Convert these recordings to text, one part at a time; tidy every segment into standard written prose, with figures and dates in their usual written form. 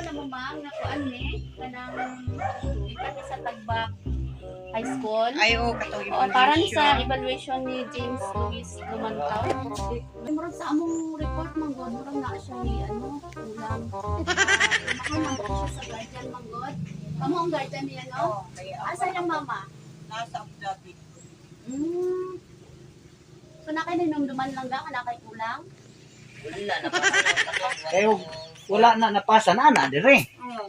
na mo ma'am, nakuan ni, kanang ikat sa Tagbak High School. Ay, oo, katong Oo, para ni sa evaluation. evaluation ni James Luis Lumantaw. Murag sa among report manggod, murag na siya ni ano, ulang. Makanang ko siya sa guardian manggod. Kamo ang guardian niya, no? Oo, kaya Asa yung mama? nasa Abu Dhabi. So na kayo ninumduman lang ga, na kay kulang? Wala na pa sa Kayo, wala na napasa na na dire. Oo.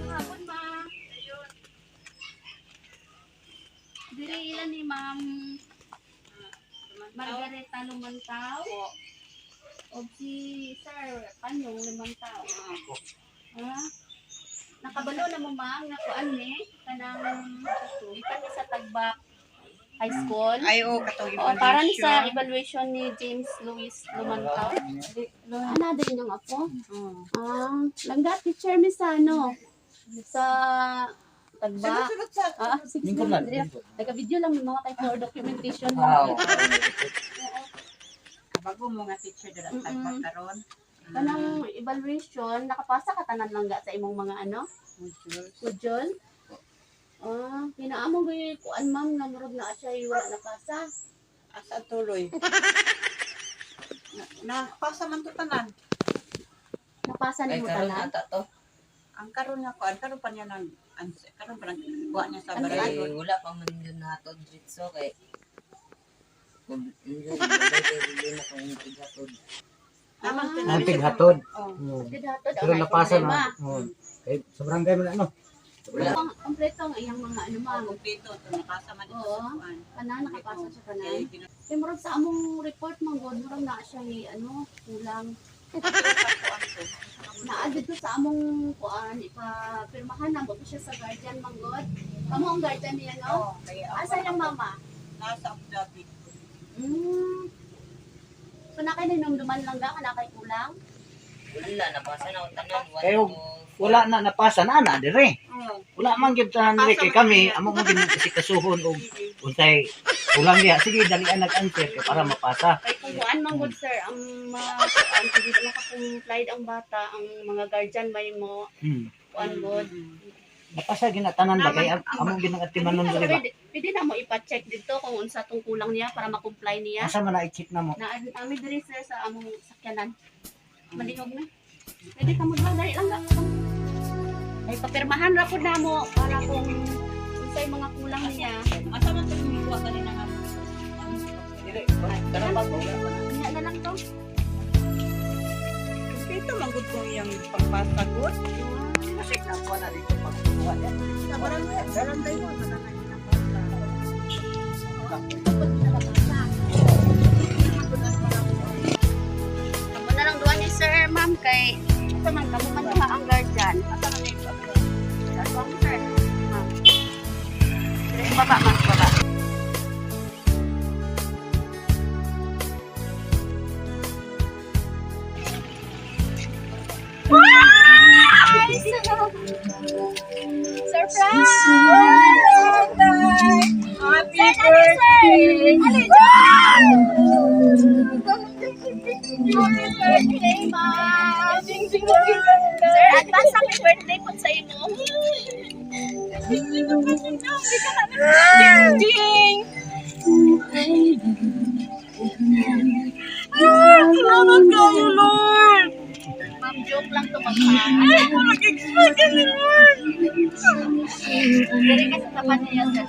Hapon ma. Diri ilan ni Ma'am Margareta Lumantaw. O si Sir Panyong Lumantaw. Ha? Nakabalo na mo ma'am, nakuan ni, kanang ikat ni sa Tagbak High School. Ay, oo, katong Oo, para ni sa evaluation. evaluation ni James Luis Lumantaw. Ana din yung apo. Langga teacher mi sa ano? Sa Tagbak. Sunod sa... Sige, Lingkod lang. Andrea. Nagka-video lang mga kay for documentation mo. Wow. Bago mo nga teacher dala sa Tagbak karon. Kanang evaluation, nakapasa ka tanan langga sa imong mga ano? Module. Pinaamong gyud kuan ma'am nga murag na siya wala napasa. Asa tuloy. Pasa man to tanan. Napasa Ay, nimo karon tanan. ata to. Ang karon nga kuan, karon pa niya nang karon pa nang kuha niya sa Ano Ay, barangay. wala pa man yun nato dito kay hindi na kung tigatod. Naman Ang tighatod. Oh. Didatod Pero napasa na. Kay sobrang gay man ano. Wala. Kompleto ang iyang mga ano ma'am. Kumpleto to nakasa man ito Oo. sa kuan. Kana nakapasa sa Kaya tanan. gina- Kay murag sa among report manggod murag na siya ano kulang. kuan to. Naa dito sa among kuan ipapirmahan na mo siya sa guardian manggod. Kamo ang guardian niya no? Oo, kaya Asa yung mama? nasa Abu Dhabi. So na kayo ninumduman lang ga, kana kay kulang? Wala na pa sa tanan. Kayo, wala na napasa na na dire. Oo. Wala man gyud tanan dire kay kami amo mo gid kasi kasuhon og unsay kulang diha. Sige dalian nag-answer kay para mapasa. Kay kung kuan man gud sir, ang mga kuan hindi naka-complied ang bata, ang mga guardian may mo kuan gud. Napasa ginatanan ba kay amo gid nagatimanon dire ba. Pwede na mo ipa-check dito kung unsa tong kulang niya para ma-comply niya. Asa man na i-check na mo. Na ami diri sir sa among sakyanan. Malingog na. Pwede ka mo ba dali lang ga. Ay papirmahan ra pud namo para kung unsay mga kulang niya. Asa man to kuha kanina nga. Dire, karon ba ko? Niya na lang to. Kumpleto man gud ko iyang pagpasa gud. Kasi nakuha na dito pag kuha niya. Sa barangay mo barangay na Kamu na lang duwan ni sir, ma'am, kay ito man, kamu man duha ang guardian. Asa man yung duwan ni sir, ma'am. Baba, ma'am, baba. Surprise! Happy birthday! Happy birthday, ma'am! Sir, advance happy birthday po sa inyo. Ding! Salamat kayo, Lord! Ma'am, joke lang to, ma'am. Mag-expect ka ni Lord! Dari ka sa tapat niya, sir.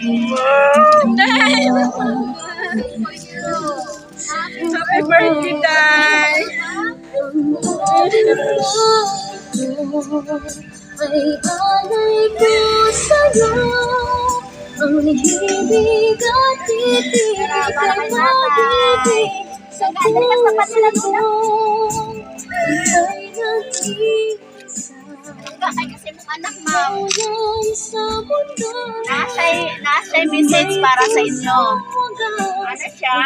Wow! for you. Happy birthday, Day! Ay alay ko sa'yo. Ang hibig at titig ay pag-ibig sa puso ay nag-iisa. Kaya kasi mong anak, ma'am. Hanggang sa mundo Nasa'y message para sa inyo. Ano siya?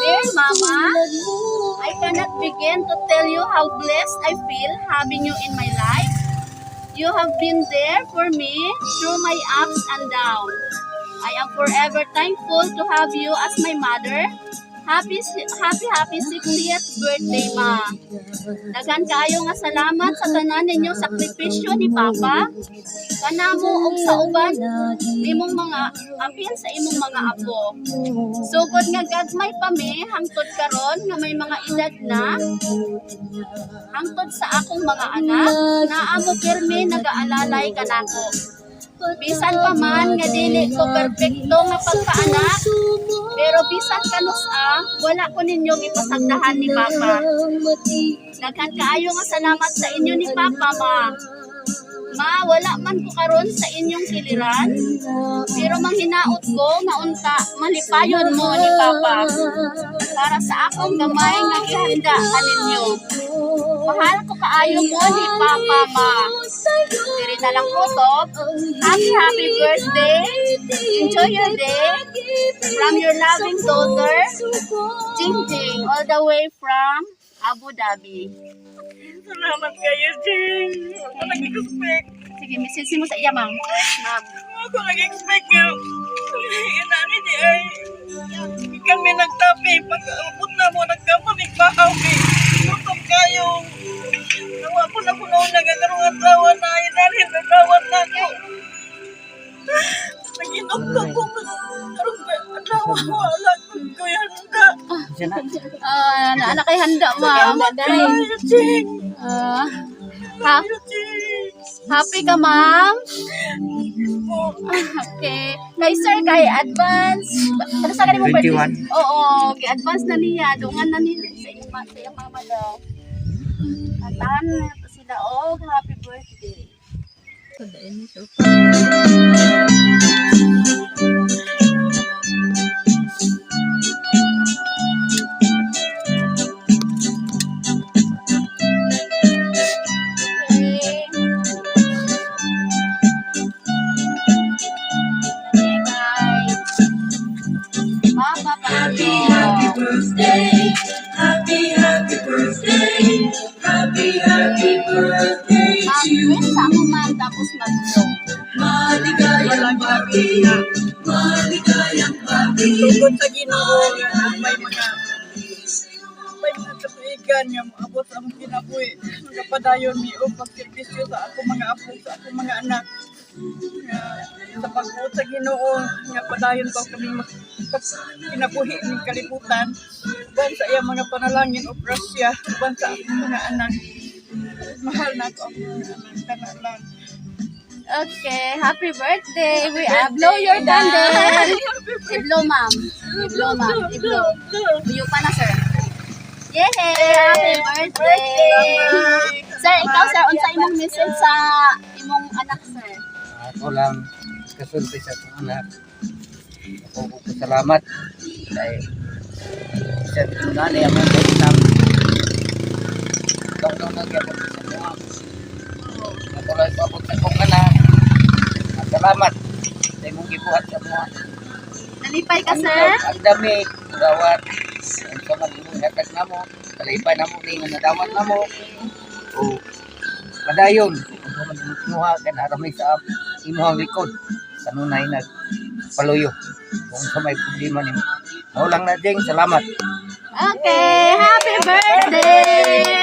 Dear Mama, I cannot begin to tell you how blessed I feel having you in my life. You have been there for me through my ups and downs. I am forever thankful to have you as my mother. Happy 60th birthday, Ma. Daghan kaayo nga salamat sa tanan ninyong sakripisyo ni Papa. Kanamo og sa uban imong mga apin sa imong mga apo. Sugod nga gagmay pa mi hangtod karon nga may mga edad na. Hangtod sa akong mga anak, naa mo pirmi nagaalalay kanako. Bisan pa man nga dili ko perpekto nga pagkaanak, pero bisan kanusa, wala ko ninyong ipasagdahan ni Papa. Daghan kaayo nga salamat sa inyo ni Papa, Ma. Ma, wala man ko karon sa inyong kiliran, pero manghinaot ko nga unta malipayon mo ni Papa para sa akong gamay nga ihanda kaninyo. Mahal ko kaayo mo ni Papa, Ma. Diri na lang po to. Happy birthday. Enjoy your day. From your loving daughter, Jing Jing, all the way from Abu Dhabi. Salamat kayo, Jing. Ako nag-expect. Sige, message mo sa iya, ma'am. Ma'am. Ako nag-expect nga. Inani di ay. Kami nagtapi. Pag-abot na mo, nagkamamigbahaw. Gutom kayo. Nawa po na po noon nagagarong atrawa na. Inani, nagawat na ako. Nag-inoktok ko. Karong atrawa ko. Alam ko yan. Siya na. Naanak kay handa, ma'am. Kayo, Jing. Ha? Happy ka, ma'am? Okay. Kay sir, kay advance. Ano sa kanimo birthday? 21. Oo, kay advance na niya. Dungan na niya sa iyong mama daw. Kantahan na sila, oh, happy birthday. Tapos mag-song. Walang gabi na. Tugod sa Ginoo nga may mga katuigan nga maabot ang kinabuhi. Kapadayon mi og pagserbisyo sa ako mga apo, sa ako mga anak. Nga sa pagbuot sa Ginoo nga padayon ko kami kinabuhi ning kalibutan. Uban sa iya mga panalangin o grasya, uban sa akong mga anak. Mahal na ako ang mga anak kanalan. Okay, happy birthday. We blow your candle. I-blow, ma'am. I-blow, ma'am. I-blow. Buyo pa na, sir. Yay! Happy birthday! Sir, ikaw, sir, unsa imong message sa imong anak, sir? Ako lang kasulti sa akong anak. Ako ko salamat. Dahil sa tinunani ang mga Vietnam. Ikaw daw nagyabot sa mga. Ako lang ipabot sa akong anak. Salamat. Sa imong gibuhat sa mga. Nalipay ka, sir? Ang dami, gawat. Ang sama imong hatag na mo. Talipay na mo, ning nadawat na mo. O padayon. Kung naman kinuha ka na ramay sa imuhang likod. Kanunay nagpaluyo. Kung sa may problema nimo. Mao lang na ding salamat. Okay, happy birthday!